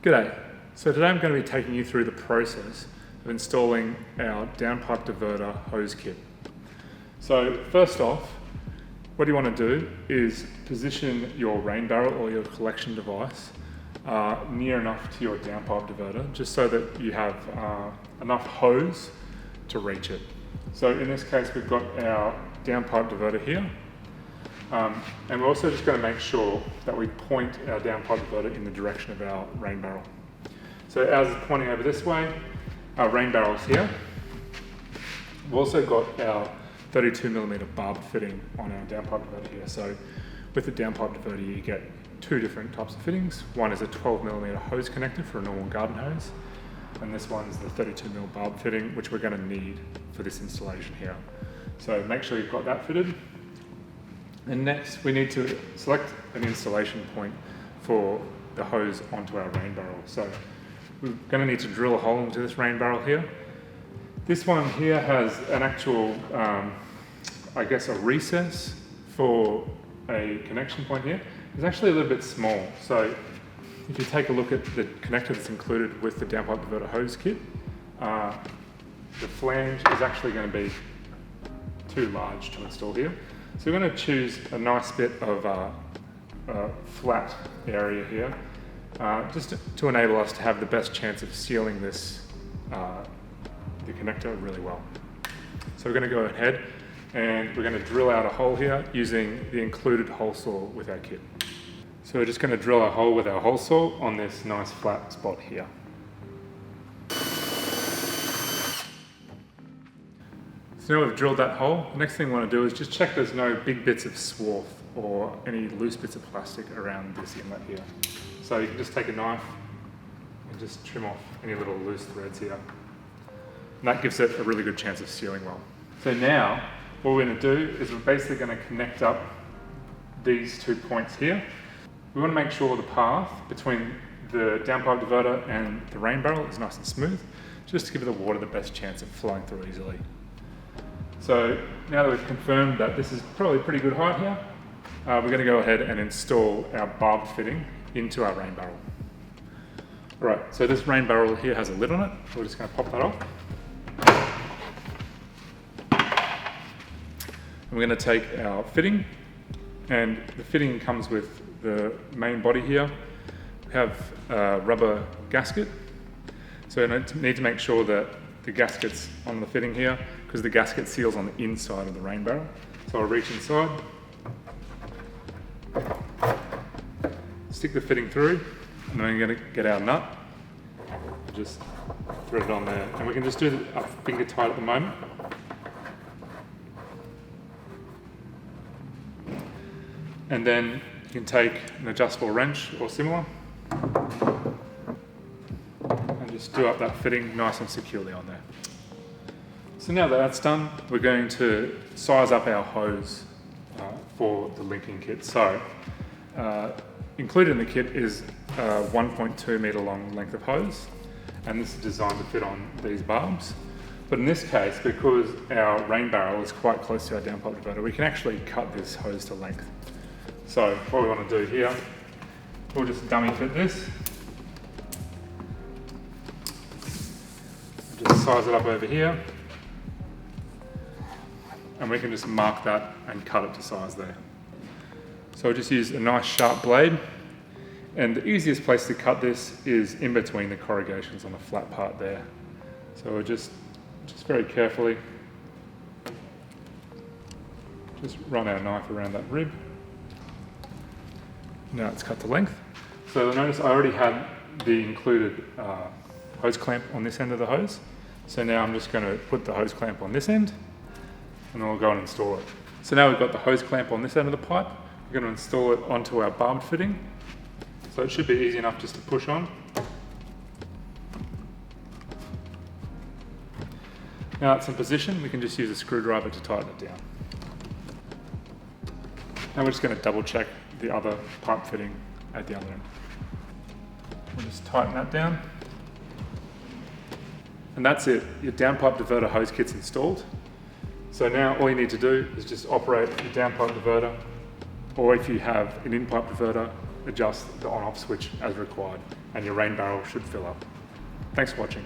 G'day. So today I'm going to be taking you through the process of installing our downpipe diverter hose kit. So first off, what you want to do is position your rain barrel or your collection device near enough to your downpipe diverter, just so that you have enough hose to reach it. So in this case, we've got our downpipe diverter here. And we're also just going to make sure that we point our downpipe diverter in the direction of our rain barrel. So ours is pointing over this way, our rain barrel's here. We've also got our 32mm barb fitting on our downpipe diverter here. So with the downpipe diverter you get two different types of fittings. One is a 12mm hose connector for a normal garden hose, and this one's the 32mm barb fitting, which we're going to need for this installation here. So make sure you've got that fitted. And next we need to select an installation point for the hose onto our rain barrel. So we're going to need to drill a hole into this rain barrel here. This one here has an actual, I guess a recess for a connection point here. It's actually a little bit small. So if you take a look at the connector that's included with the downpipe diverter hose kit, the flange is actually going to be too large to install here. So we're going to choose a nice bit of flat area here, just to enable us to have the best chance of sealing this, the connector really well. So we're going to go ahead and we're going to drill out a hole here using the included hole saw with our kit. So we're just going to drill a hole with our hole saw on this nice flat spot here. So now we've drilled that hole, the next thing we want to do is just check there's no big bits of swarf or any loose bits of plastic around this inlet here. So you can just take a knife and just trim off any little loose threads here. And that gives it a really good chance of sealing well. So now what we're going to do is we're basically going to connect up these 2 points here. We want to make sure the path between the downpipe diverter and the rain barrel is nice and smooth, just to give the water the best chance of flowing through easily. So now that we've confirmed that this is probably a pretty good height here, we're going to go ahead and install our barb fitting into our rain barrel. Alright, so this rain barrel here has a lid on it, so we're just going to pop that off. And we're going to take our fitting, and the fitting comes with the main body here. We have a rubber gasket, so we need to make sure that the gasket's on the fitting here, because the gasket seals on the inside of the rain barrel. So I'll reach inside, stick the fitting through, and then I'm going to get our nut, just thread it on there. And we can just do it up finger tight at the moment. And then you can take an adjustable wrench or similar, and just do up that fitting nice and securely on there. So now that that's done, we're going to size up our hose for the linking kit. So included in the kit is a 1.2 metre long length of hose, and this is designed to fit on these barbs. But in this case, because our rain barrel is quite close to our downpipe diverter, we can actually cut this hose to length. So what we want to do here, we'll just dummy fit this. Just size it up over here. And we can just mark that and cut it to size there. So we'll just use a nice sharp blade, and the easiest place to cut this is in between the corrugations on the flat part there. So we'll just very carefully just run our knife around that rib. Now it's cut to length. So you'll notice I already had the included hose clamp on this end of the hose. So now I'm just going to put the hose clamp on this end, and then we'll go and install it. So now we've got the hose clamp on this end of the pipe. We're going to install it onto our barbed fitting. So it should be easy enough just to push on. Now it's in position, we can just use a screwdriver to tighten it down. Now we're just going to double check the other pipe fitting at the other end. We'll just tighten that down. And that's it, your downpipe diverter hose kit's installed. So now all you need to do is just operate your downpipe diverter or if you have an in-pipe diverter, adjust the on-off switch as required, and your rain barrel should fill up. Thanks for watching.